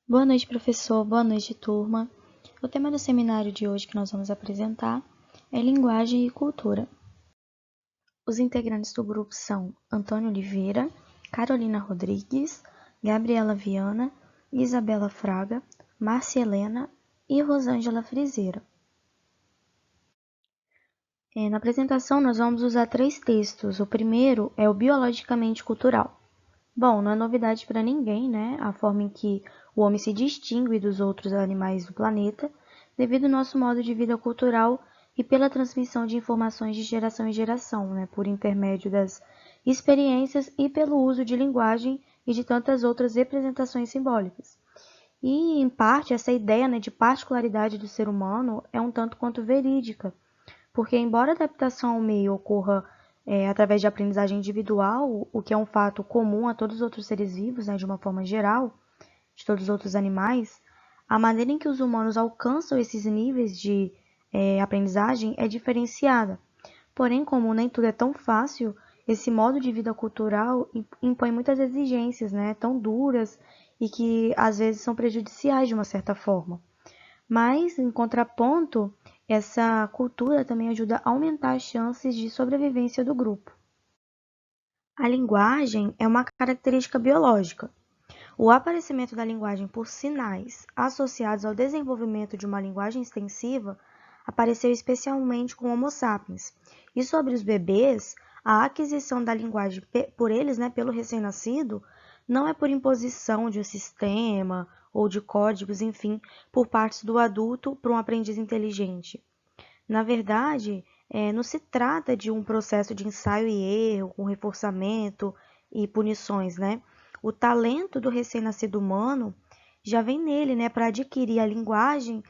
Boa noite, professor. Boa noite, turma. O tema do seminário de hoje que nós vamos apresentar é linguagem e cultura. Os integrantes do grupo são Antônio Oliveira, Carolina Rodrigues, Gabriela Viana, Isabela Fraga, Márcia Helena e Rosângela Frizeira. Na apresentação, nós vamos usar 3 textos. O primeiro é o Biologicamente Cultural. Bom, não é novidade para ninguém, né? A forma em que o homem se distingue dos outros animais do planeta, devido ao nosso modo de vida cultural e pela transmissão de informações de geração em geração, né? Por intermédio das experiências e pelo uso de linguagem e de tantas outras representações simbólicas. E, em parte, essa ideia, né, de particularidade do ser humano é um tanto quanto verídica, porque, embora a adaptação ao meio ocorra através de aprendizagem individual, o que é um fato comum a todos os outros seres vivos, né, de uma forma geral, de todos os outros animais, a maneira em que os humanos alcançam esses níveis de aprendizagem é diferenciada. Porém, como nem tudo é tão fácil, esse modo de vida cultural impõe muitas exigências, né, tão duras e que às vezes são prejudiciais de uma certa forma. Mas, em contraponto, essa cultura também ajuda a aumentar as chances de sobrevivência do grupo. A linguagem é uma característica biológica. O aparecimento da linguagem por sinais associados ao desenvolvimento de uma linguagem extensiva apareceu especialmente com Homo sapiens. E sobre os bebês, a aquisição da linguagem por eles, né, pelo recém-nascido, não é por imposição de um sistema ou de códigos, enfim, por parte do adulto para um aprendiz inteligente. Na verdade, não se trata de um processo de ensaio e erro, com reforçamento e punições, né? O talento do recém-nascido humano já vem nele, né, para adquirir a linguagem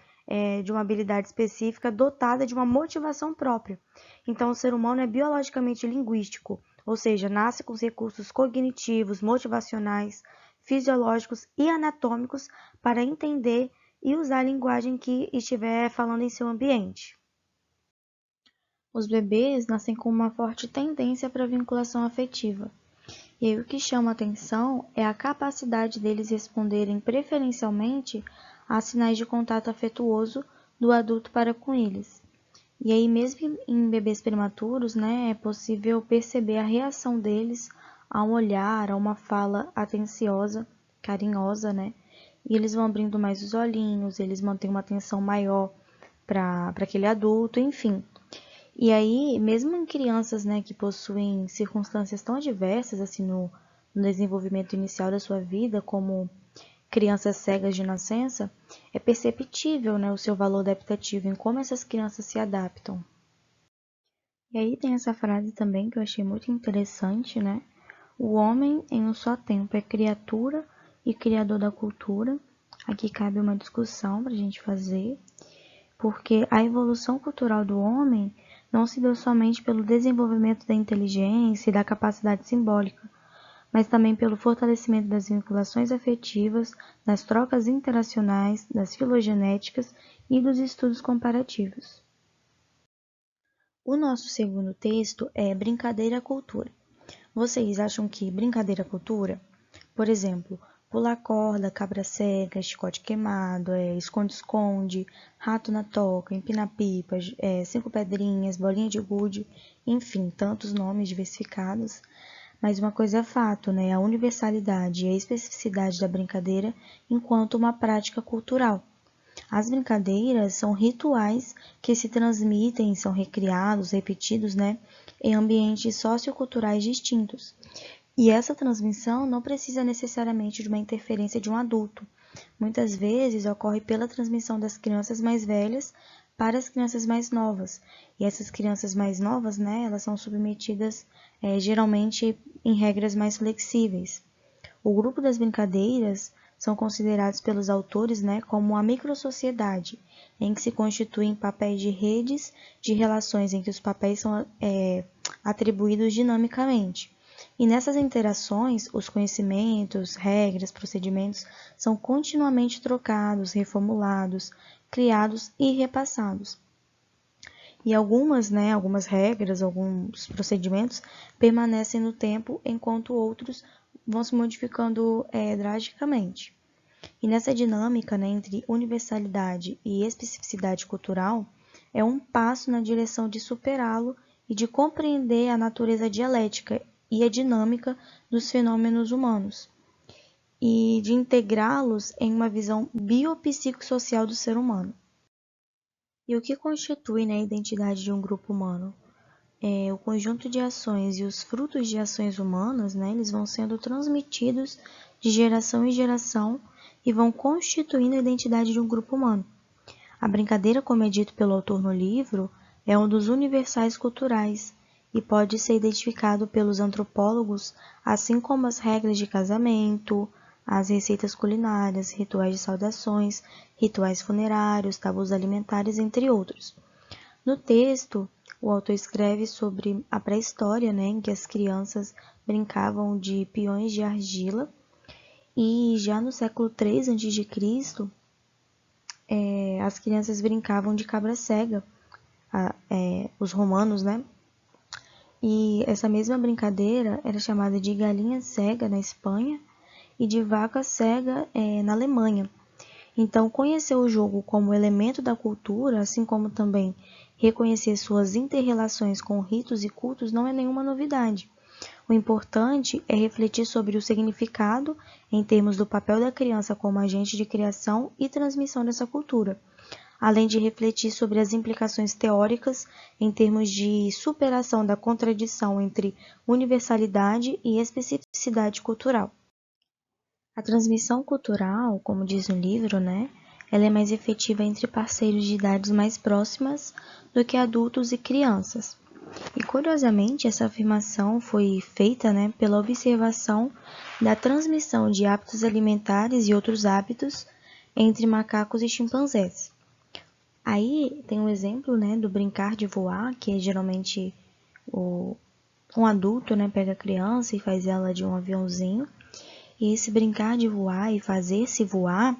de uma habilidade específica dotada de uma motivação própria. Então, o ser humano é biologicamente linguístico, ou seja, nasce com os recursos cognitivos, motivacionais, fisiológicos e anatômicos para entender e usar a linguagem que estiver falando em seu ambiente. Os bebês nascem com uma forte tendência para a vinculação afetiva. E aí o que chama atenção é a capacidade deles responderem preferencialmente a sinais de contato afetuoso do adulto para com eles. E aí mesmo em bebês prematuros, né, é possível perceber a reação deles a um olhar, a uma fala atenciosa, carinhosa, né? E eles vão abrindo mais os olhinhos, eles mantêm uma atenção maior para aquele adulto, enfim. E aí, mesmo em crianças, né, que possuem circunstâncias tão adversas assim no desenvolvimento inicial da sua vida, como crianças cegas de nascença, é perceptível, né, o seu valor adaptativo em como essas crianças se adaptam. E aí tem essa frase também que eu achei muito interessante, né? O homem em um só tempo é criatura e criador da cultura. Aqui cabe uma discussão para a gente fazer, porque a evolução cultural do homem não se deu somente pelo desenvolvimento da inteligência e da capacidade simbólica, mas também pelo fortalecimento das vinculações afetivas, das trocas interacionais, das filogenéticas e dos estudos comparativos. O nosso segundo texto é Brincadeira Cultura. Vocês acham que brincadeira cultura, por exemplo, pular corda, cabra cega, chicote queimado, esconde-esconde, rato na toca, empina-pipa, 5 pedrinhas, bolinha de gude, enfim, tantos nomes diversificados. Mas uma coisa é fato, né? A universalidade e a especificidade da brincadeira enquanto uma prática cultural. As brincadeiras são rituais que se transmitem, são recriados, repetidos, né, em ambientes socioculturais distintos. E essa transmissão não precisa necessariamente de uma interferência de um adulto. Muitas vezes ocorre pela transmissão das crianças mais velhas para as crianças mais novas. E essas crianças mais novas, né, elas são submetidas geralmente em regras mais flexíveis. O grupo das brincadeiras são considerados pelos autores, né, como a microsociedade, em que se constituem papéis de redes de relações em que os papéis são atribuídos dinamicamente. E nessas interações, os conhecimentos, regras, procedimentos são continuamente trocados, reformulados, criados e repassados. E algumas regras, alguns procedimentos permanecem no tempo, enquanto outros vão se modificando drasticamente. E nessa dinâmica, né, entre universalidade e especificidade cultural, é um passo na direção de superá-lo e de compreender a natureza dialética e a dinâmica dos fenômenos humanos, e de integrá-los em uma visão biopsicossocial do ser humano. E o que constitui, né, a identidade de um grupo humano? O conjunto de ações e os frutos de ações humanas, né, eles vão sendo transmitidos de geração em geração e vão constituindo a identidade de um grupo humano. A brincadeira, como é dito pelo autor no livro, é um dos universais culturais e pode ser identificado pelos antropólogos, assim como as regras de casamento, as receitas culinárias, rituais de saudações, rituais funerários, tabus alimentares, entre outros. No texto, o autor escreve sobre a pré-história, né, em que as crianças brincavam de peões de argila, e já no século III a.C., as crianças brincavam de cabra cega, os romanos, né? E essa mesma brincadeira era chamada de galinha cega na Espanha e de vaca cega na Alemanha. Então, conhecer o jogo como elemento da cultura, assim como também reconhecer suas inter-relações com ritos e cultos, não é nenhuma novidade. O importante é refletir sobre o significado em termos do papel da criança como agente de criação e transmissão dessa cultura, além de refletir sobre as implicações teóricas em termos de superação da contradição entre universalidade e especificidade cultural. A transmissão cultural, como diz no livro, né, ela é mais efetiva entre parceiros de idades mais próximas do que adultos e crianças. E curiosamente, essa afirmação foi feita, né, pela observação da transmissão de hábitos alimentares e outros hábitos entre macacos e chimpanzés. Aí tem um exemplo, né, do brincar de voar, que é geralmente um adulto, né, pega a criança e faz ela de um aviãozinho. E esse brincar de voar e fazer-se voar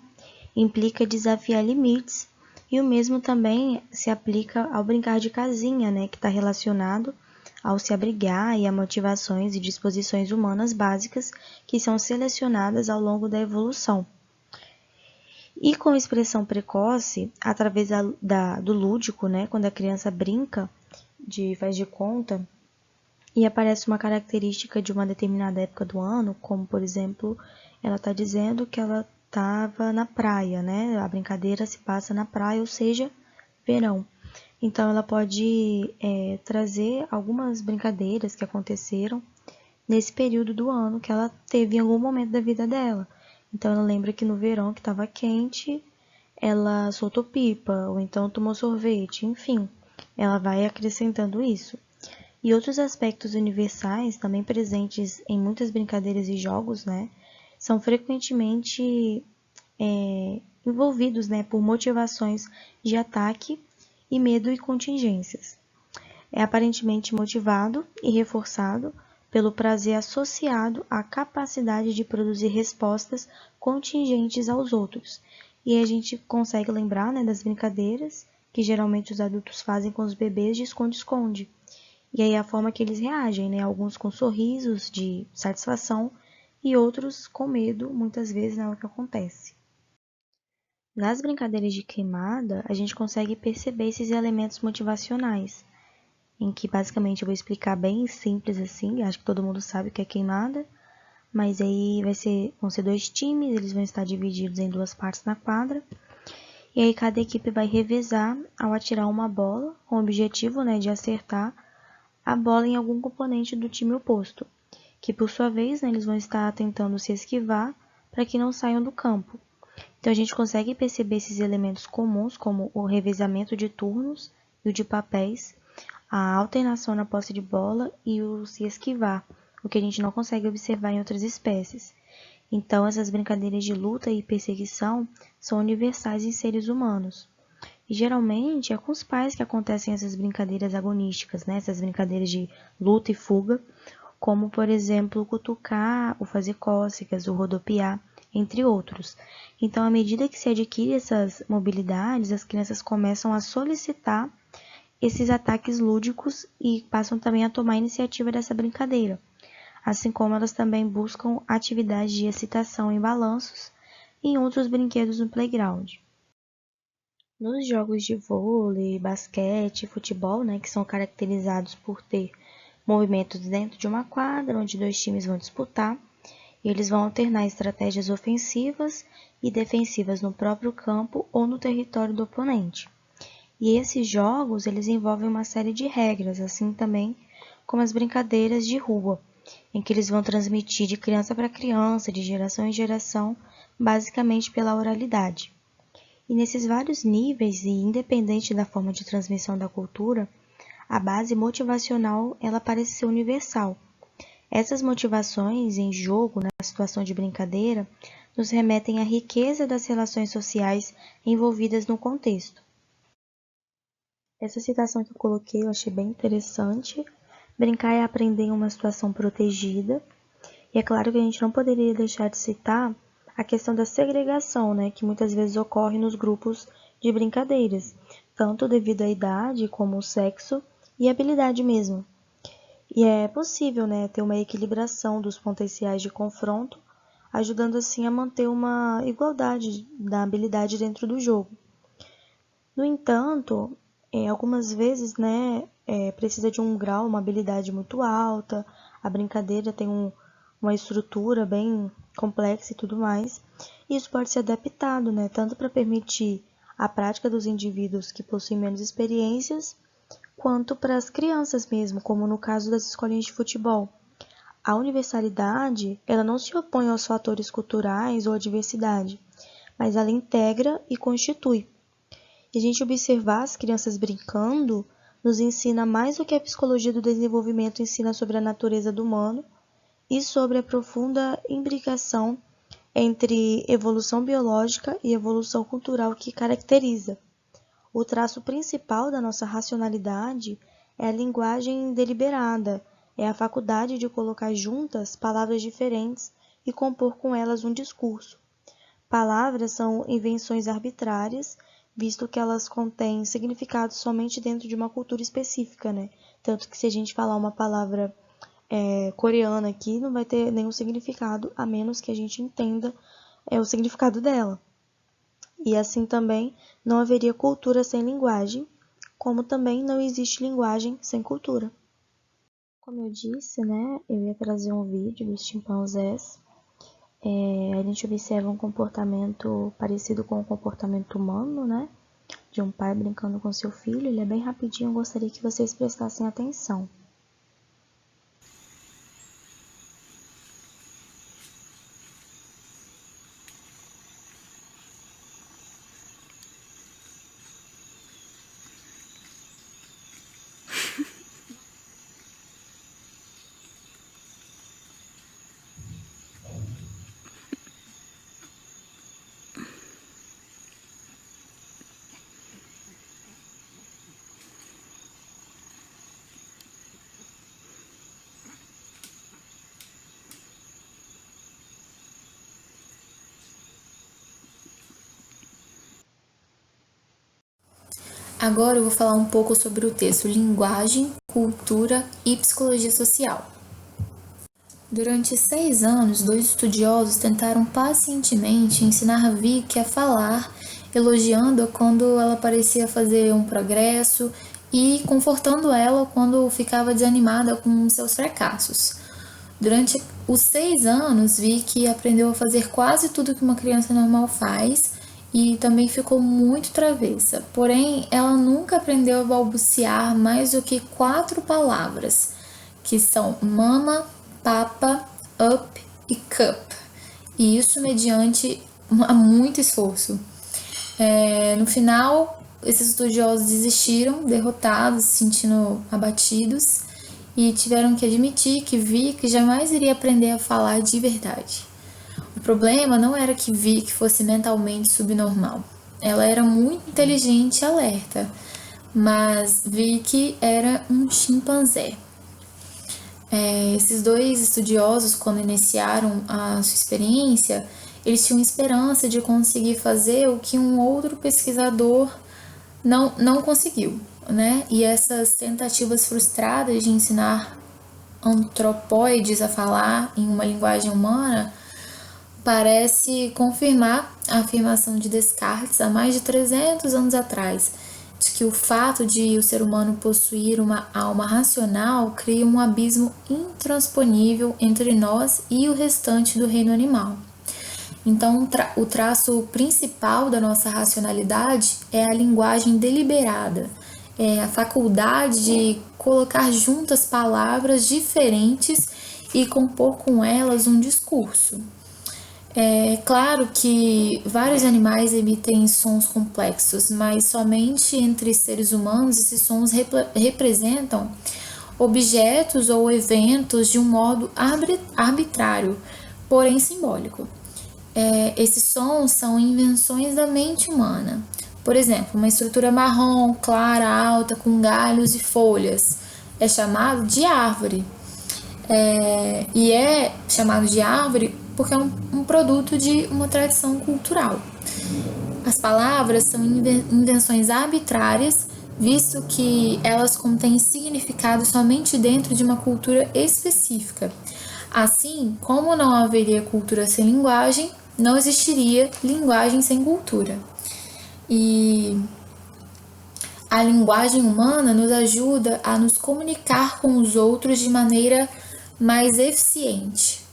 implica desafiar limites, e o mesmo também se aplica ao brincar de casinha, né, que está relacionado ao se abrigar e a motivações e disposições humanas básicas que são selecionadas ao longo da evolução. E com expressão precoce, através do lúdico, né, quando a criança brinca, faz de conta, e aparece uma característica de uma determinada época do ano, como, por exemplo, ela está dizendo que ela estava na praia, né? A brincadeira se passa na praia, ou seja, verão. Então, ela pode trazer algumas brincadeiras que aconteceram nesse período do ano que ela teve em algum momento da vida dela. Então, ela lembra que no verão, que estava quente, ela soltou pipa, ou então tomou sorvete, enfim. Ela vai acrescentando isso. E outros aspectos universais, também presentes em muitas brincadeiras e jogos, né, são frequentemente envolvidos, né, por motivações de ataque e medo e contingências. É aparentemente motivado e reforçado pelo prazer associado à capacidade de produzir respostas contingentes aos outros. E a gente consegue lembrar, né, das brincadeiras que geralmente os adultos fazem com os bebês de esconde-esconde. E aí a forma que eles reagem, né? Alguns com sorrisos de satisfação e outros com medo, muitas vezes, é o que acontece. Nas brincadeiras de queimada, a gente consegue perceber esses elementos motivacionais, em que basicamente eu vou explicar bem simples assim, acho que todo mundo sabe o que é queimada, mas aí vão ser dois times, eles vão estar divididos em duas partes na quadra, e aí cada equipe vai revezar ao atirar uma bola, com o objetivo, né, de acertar a bola em algum componente do time oposto, que por sua vez, né, eles vão estar tentando se esquivar para que não saiam do campo. Então a gente consegue perceber esses elementos comuns, como o revezamento de turnos e o de papéis, a alternação na posse de bola e o se esquivar, o que a gente não consegue observar em outras espécies. Então essas brincadeiras de luta e perseguição são universais em seres humanos. E geralmente é com os pais que acontecem essas brincadeiras agonísticas, né? Essas brincadeiras de luta e fuga, como, por exemplo, o cutucar, o fazer cócegas, o rodopiar, entre outros. Então, à medida que se adquire essas mobilidades, as crianças começam a solicitar esses ataques lúdicos e passam também a tomar a iniciativa dessa brincadeira. Assim como elas também buscam atividades de excitação em balanços, e em outros brinquedos no playground. Nos jogos de vôlei, basquete, futebol, né, que são caracterizados por ter movimentos dentro de uma quadra, onde dois times vão disputar, e eles vão alternar estratégias ofensivas e defensivas no próprio campo ou no território do oponente. E esses jogos, eles envolvem uma série de regras, assim também como as brincadeiras de rua, em que eles vão transmitir de criança para criança, de geração em geração, basicamente pela oralidade. E nesses vários níveis, e independente da forma de transmissão da cultura, a base motivacional ela parece ser universal. Essas motivações em jogo, na situação de brincadeira, nos remetem à riqueza das relações sociais envolvidas no contexto. Essa citação que eu coloquei eu achei bem interessante. Brincar é aprender em uma situação protegida. E é claro que a gente não poderia deixar de citar a questão da segregação, né, que muitas vezes ocorre nos grupos de brincadeiras, tanto devido à idade como o sexo e habilidade mesmo. E é possível, né, ter uma equilibração dos potenciais de confronto, ajudando assim a manter uma igualdade da habilidade dentro do jogo. No entanto, algumas vezes, né, precisa de um grau, uma habilidade muito alta, a brincadeira tem uma estrutura bem complexa e tudo mais. E isso pode ser adaptado, né, tanto para permitir a prática dos indivíduos que possuem menos experiências, quanto para as crianças mesmo, como no caso das escolinhas de futebol. A universalidade, ela não se opõe aos fatores culturais ou à diversidade, mas ela integra e constitui. E a gente observar as crianças brincando nos ensina mais do que a psicologia do desenvolvimento ensina sobre a natureza do humano e sobre a profunda imbricação entre evolução biológica e evolução cultural que caracteriza. O traço principal da nossa racionalidade é a linguagem deliberada, é a faculdade de colocar juntas palavras diferentes e compor com elas um discurso. Palavras são invenções arbitrárias, visto que elas contêm significados somente dentro de uma cultura específica, né? Tanto que se a gente falar uma palavra coreana aqui, não vai ter nenhum significado, a menos que a gente entenda o significado dela. E assim também não haveria cultura sem linguagem, como também não existe linguagem sem cultura. Como eu disse, né, eu ia trazer um vídeo dos chimpanzés. A gente observa um comportamento parecido com o comportamento humano, né, de um pai brincando com seu filho. Ele é bem rapidinho, eu gostaria que vocês prestassem atenção. Agora eu vou falar um pouco sobre o texto Linguagem, Cultura e Psicologia Social. Durante 6 anos, 2 estudiosos tentaram pacientemente ensinar Vicky a falar, elogiando-a quando ela parecia fazer um progresso e confortando ela quando ficava desanimada com seus fracassos. Durante os 6 anos, Vicky aprendeu a fazer quase tudo que uma criança normal faz e também ficou muito travessa. Porém, ela nunca aprendeu a balbuciar mais do que 4 palavras, que são mama, papa, up e cup. E isso mediante muito esforço. No final, esses estudiosos desistiram, derrotados, se sentindo abatidos, e tiveram que admitir que Vicky jamais iria aprender a falar de verdade. O problema não era que Vicky fosse mentalmente subnormal. Ela era muito inteligente e alerta, mas Vicky era um chimpanzé. Esses 2 estudiosos, quando iniciaram a sua experiência, eles tinham esperança de conseguir fazer o que um outro pesquisador não conseguiu, né? E essas tentativas frustradas de ensinar antropóides a falar em uma linguagem humana parece confirmar a afirmação de Descartes há mais de 300 anos atrás, de que o fato de o ser humano possuir uma alma racional cria um abismo intransponível entre nós e o restante do reino animal. Então, o traço principal da nossa racionalidade é a linguagem deliberada, é a faculdade de colocar juntas palavras diferentes e compor com elas um discurso. É claro que vários animais emitem sons complexos, mas somente entre seres humanos esses sons representam objetos ou eventos de um modo arbitrário, porém simbólico. Esses sons são invenções da mente humana. Por exemplo, uma estrutura marrom, clara, alta, com galhos e folhas é chamado de árvore. E é chamado de árvore porque é um produto de uma tradição cultural. As palavras são invenções arbitrárias, visto que elas contêm significado somente dentro de uma cultura específica. Assim, como não haveria cultura sem linguagem, não existiria linguagem sem cultura. E a linguagem humana nos ajuda a nos comunicar com os outros de maneira mais eficiente.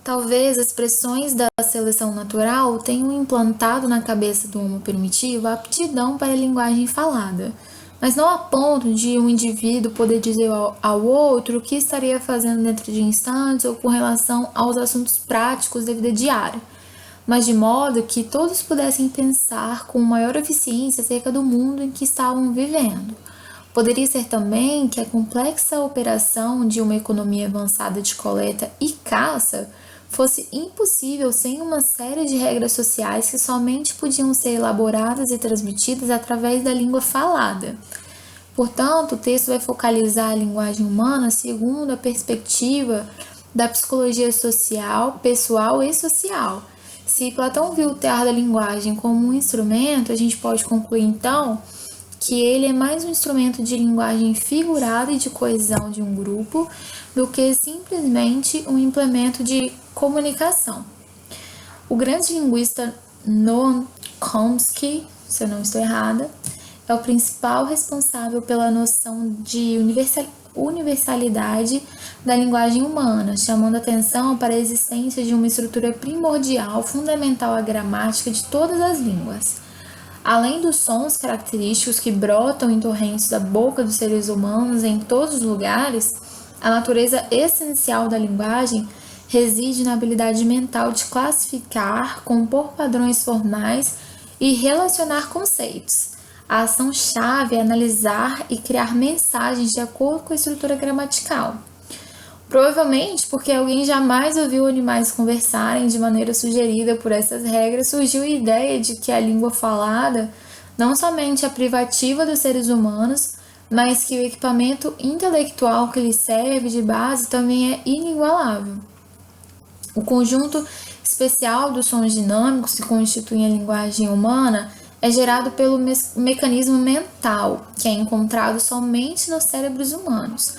Talvez as pressões da seleção natural tenham implantado na cabeça do Homo primitivo a aptidão para a linguagem falada, mas não a ponto de um indivíduo poder dizer ao outro o que estaria fazendo dentro de instantes ou com relação aos assuntos práticos da vida diária, mas de modo que todos pudessem pensar com maior eficiência acerca do mundo em que estavam vivendo. Poderia ser também que a complexa operação de uma economia avançada de coleta e caça fosse impossível sem uma série de regras sociais que somente podiam ser elaboradas e transmitidas através da língua falada. Portanto, o texto vai focalizar a linguagem humana segundo a perspectiva da psicologia social, pessoal e social. Se Platão viu o tear da linguagem como um instrumento, a gente pode concluir então que ele é mais um instrumento de linguagem figurada e de coesão de um grupo do que simplesmente um implemento de comunicação. O grande linguista Noam Chomsky, se eu não estou errada, é o principal responsável pela noção de universalidade da linguagem humana, chamando atenção para a existência de uma estrutura primordial, fundamental à gramática de todas as línguas. Além dos sons característicos que brotam em torrentes da boca dos seres humanos em todos os lugares, a natureza essencial da linguagem reside na habilidade mental de classificar, compor padrões formais e relacionar conceitos. A ação-chave é analisar e criar mensagens de acordo com a estrutura gramatical. Provavelmente porque alguém jamais ouviu animais conversarem de maneira sugerida por essas regras, surgiu a ideia de que a língua falada não somente é privativa dos seres humanos, mas que o equipamento intelectual que lhe serve de base também é inigualável. O conjunto especial dos sons dinâmicos que constituem a linguagem humana é gerado pelo mecanismo mental, que é encontrado somente nos cérebros humanos.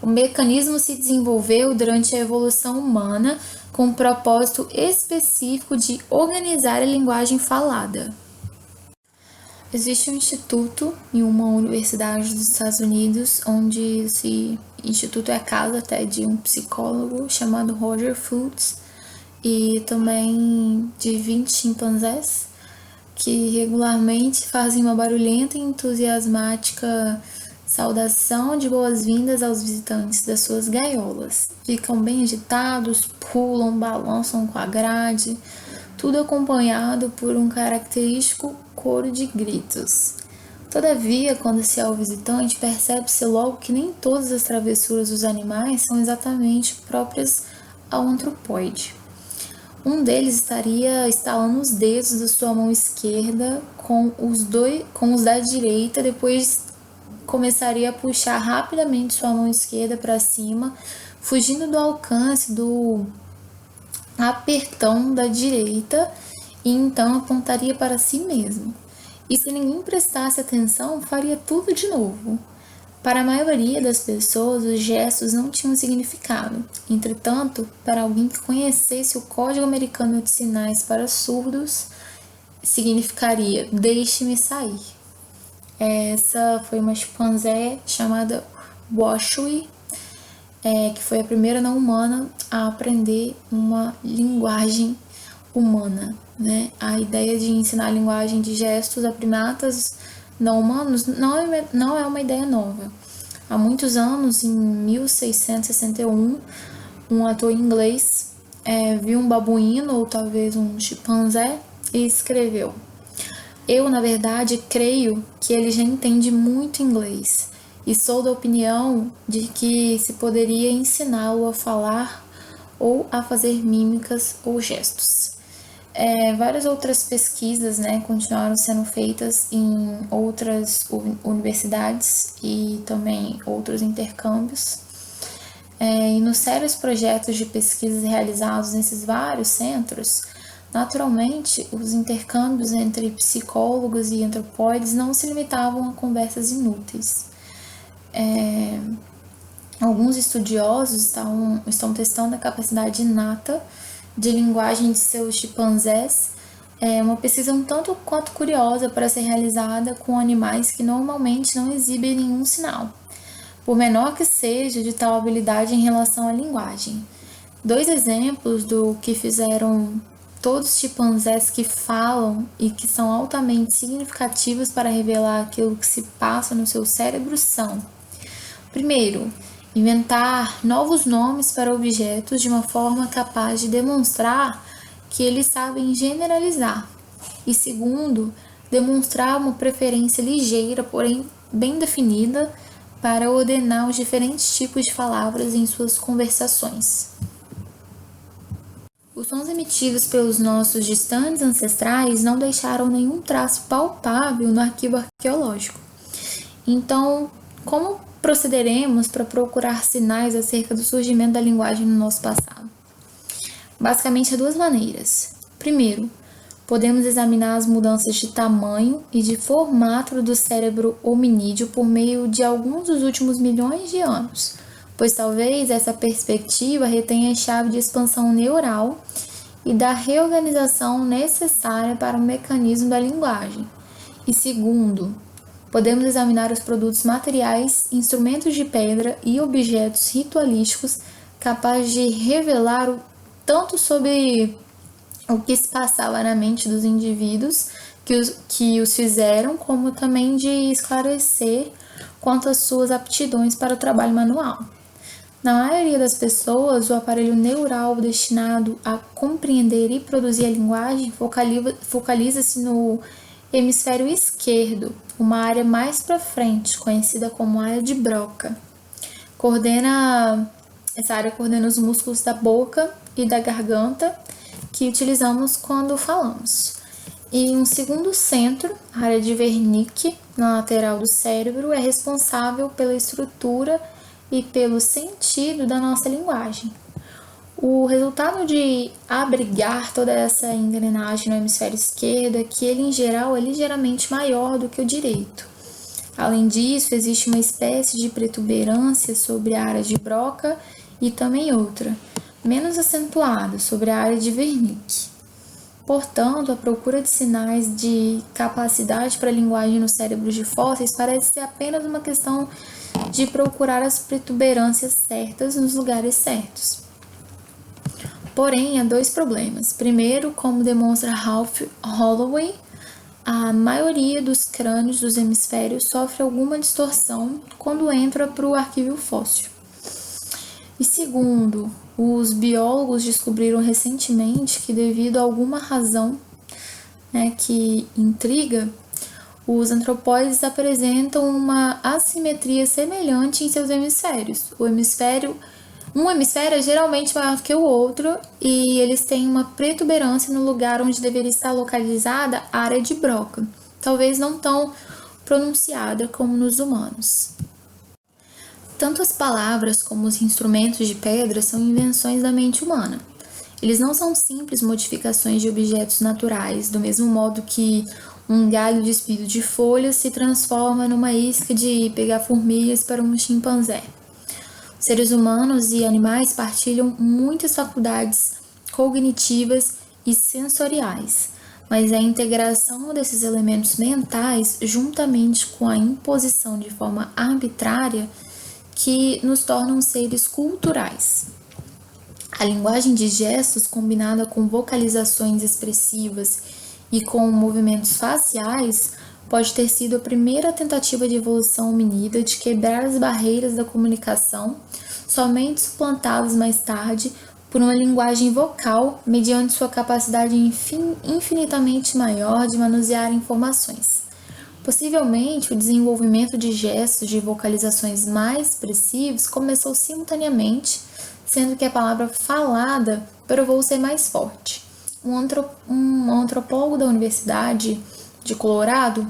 O mecanismo se desenvolveu durante a evolução humana com um propósito específico de organizar a linguagem falada. Existe um instituto em uma universidade dos Estados Unidos, onde esse instituto é a casa até de um psicólogo chamado Roger Fultz e também de 20 chimpanzés que regularmente fazem uma barulhenta e entusiasmática saudação de boas-vindas aos visitantes das suas gaiolas. Ficam bem agitados, pulam, balançam com a grade, tudo acompanhado por um característico coro de gritos. Todavia, quando se é o visitante, percebe-se logo que nem todas as travessuras dos animais são exatamente próprias ao antropóide. Um deles estaria estalando os dedos da sua mão esquerda com os da direita, depois começaria a puxar rapidamente sua mão esquerda para cima, fugindo do alcance do apertão da direita, e então apontaria para si mesmo. E se ninguém prestasse atenção, faria tudo de novo. Para a maioria das pessoas, os gestos não tinham significado. Entretanto, para alguém que conhecesse o Código Americano de Sinais para Surdos, significaria "deixe-me sair". Essa foi uma chimpanzé chamada Washui, que foi a primeira não humana a aprender uma linguagem humana, né? A ideia de ensinar a linguagem de gestos a primatas não humanos não é uma ideia nova. Há muitos anos, em 1661, um ator inglês viu um babuíno, ou talvez um chimpanzé, e escreveu: "Eu, na verdade, creio que ele já entende muito inglês, e sou da opinião de que se poderia ensiná-lo a falar ou a fazer mímicas ou gestos". Várias outras pesquisas, né, continuaram sendo feitas em outras universidades e também outros intercâmbios. E nos sérios projetos de pesquisa realizados nesses vários centros, naturalmente, os intercâmbios entre psicólogos e antropóides não se limitavam a conversas inúteis. Alguns estudiosos estão testando a capacidade inata de linguagem de seus chimpanzés, uma pesquisa um tanto quanto curiosa para ser realizada com animais que normalmente não exibem nenhum sinal, por menor que seja, de tal habilidade em relação à linguagem. 2 exemplos do que fizeram todos os chimpanzés que falam e que são altamente significativos para revelar aquilo que se passa no seu cérebro são: primeiro, inventar novos nomes para objetos de uma forma capaz de demonstrar que eles sabem generalizar. E segundo, demonstrar uma preferência ligeira, porém bem definida, para ordenar os diferentes tipos de palavras em suas conversações. Os sons emitidos pelos nossos distantes ancestrais não deixaram nenhum traço palpável no arquivo arqueológico. Então, como procederemos para procurar sinais acerca do surgimento da linguagem no nosso passado? Basicamente, há 2 maneiras. Primeiro, podemos examinar as mudanças de tamanho e de formato do cérebro hominídeo por meio de alguns dos últimos milhões de anos, pois talvez essa perspectiva retenha a chave de expansão neural e da reorganização necessária para o mecanismo da linguagem. E segundo, podemos examinar os produtos materiais, instrumentos de pedra e objetos ritualísticos capazes de revelar tanto sobre o que se passava na mente dos indivíduos que os fizeram, como também de esclarecer quanto às suas aptidões para o trabalho manual. Na maioria das pessoas, o aparelho neural destinado a compreender e produzir a linguagem focaliza-se no hemisfério esquerdo, uma área mais para frente, conhecida como área de Broca. Essa área coordena os músculos da boca e da garganta que utilizamos quando falamos. E um segundo centro, a área de Wernicke, na lateral do cérebro, é responsável pela estrutura e pelo sentido da nossa linguagem. O resultado de abrigar toda essa engrenagem no hemisfério esquerdo é que ele, em geral, é ligeiramente maior do que o direito. Além disso, existe uma espécie de protuberância sobre a área de Broca e também outra, menos acentuada, sobre a área de Wernicke. Portanto, a procura de sinais de capacidade para a linguagem nos cérebros de fósseis parece ser apenas uma questão de procurar as protuberâncias certas nos lugares certos. Porém, há 2 problemas. Primeiro, como demonstra Ralph Holloway, a maioria dos crânios dos hemisférios sofre alguma distorção quando entra para o arquivo fóssil. E segundo, os biólogos descobriram recentemente que, devido a alguma razão que intriga, os antropóides apresentam uma assimetria semelhante em seus hemisférios. Um hemisfério é geralmente maior do que o outro e eles têm uma protuberância no lugar onde deveria estar localizada a área de Broca, talvez não tão pronunciada como nos humanos. Tanto as palavras como os instrumentos de pedra são invenções da mente humana. Eles não são simples modificações de objetos naturais, do mesmo modo que um galho despido de folhas se transforma numa isca de pegar formigas para um chimpanzé. Seres humanos e animais partilham muitas faculdades cognitivas e sensoriais, mas a integração desses elementos mentais, juntamente com a imposição de forma arbitrária, que nos tornam seres culturais. A linguagem de gestos, combinada com vocalizações expressivas e com movimentos faciais, pode ter sido a primeira tentativa de evolução hominida de quebrar as barreiras da comunicação, somente suplantadas mais tarde por uma linguagem vocal mediante sua capacidade infinitamente maior de manusear informações. Possivelmente, o desenvolvimento de gestos de vocalizações mais expressivos começou simultaneamente, sendo que a palavra falada provou ser mais forte. Um antropólogo da Universidade de Colorado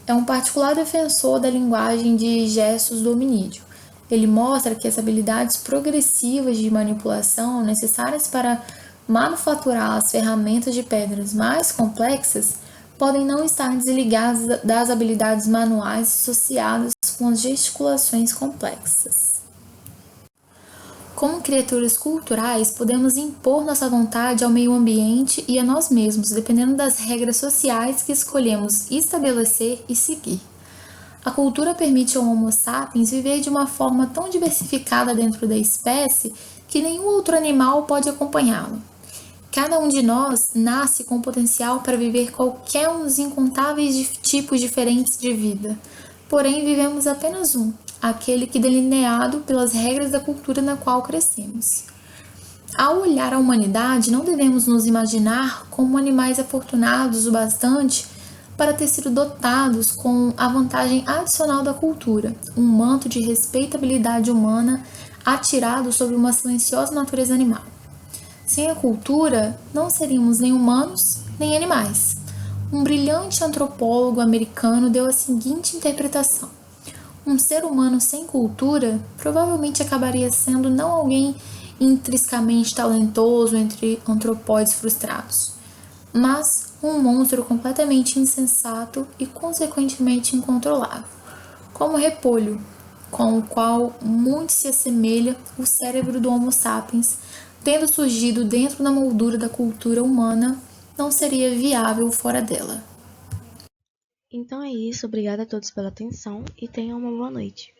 é um particular defensor da linguagem de gestos do hominídeo. Ele mostra que as habilidades progressivas de manipulação necessárias para manufaturar as ferramentas de pedras mais complexas podem não estar desligadas das habilidades manuais associadas com as gesticulações complexas. Como criaturas culturais, podemos impor nossa vontade ao meio ambiente e a nós mesmos, dependendo das regras sociais que escolhemos estabelecer e seguir. A cultura permite ao Homo sapiens viver de uma forma tão diversificada dentro da espécie que nenhum outro animal pode acompanhá-lo. Cada um de nós nasce com o potencial para viver qualquer um dos incontáveis tipos diferentes de vida, porém vivemos apenas um, aquele que é delineado pelas regras da cultura na qual crescemos. Ao olhar a humanidade, não devemos nos imaginar como animais afortunados o bastante para ter sido dotados com a vantagem adicional da cultura, um manto de respeitabilidade humana atirado sobre uma silenciosa natureza animal. Sem a cultura, não seríamos nem humanos, nem animais. Um brilhante antropólogo americano deu a seguinte interpretação: um ser humano sem cultura provavelmente acabaria sendo não alguém intrinsecamente talentoso entre antropóides frustrados, mas um monstro completamente insensato e consequentemente incontrolável, como o repolho, com o qual muito se assemelha o cérebro do Homo sapiens, tendo surgido dentro da moldura da cultura humana, não seria viável fora dela. Então é isso, obrigada a todos pela atenção e tenham uma boa noite.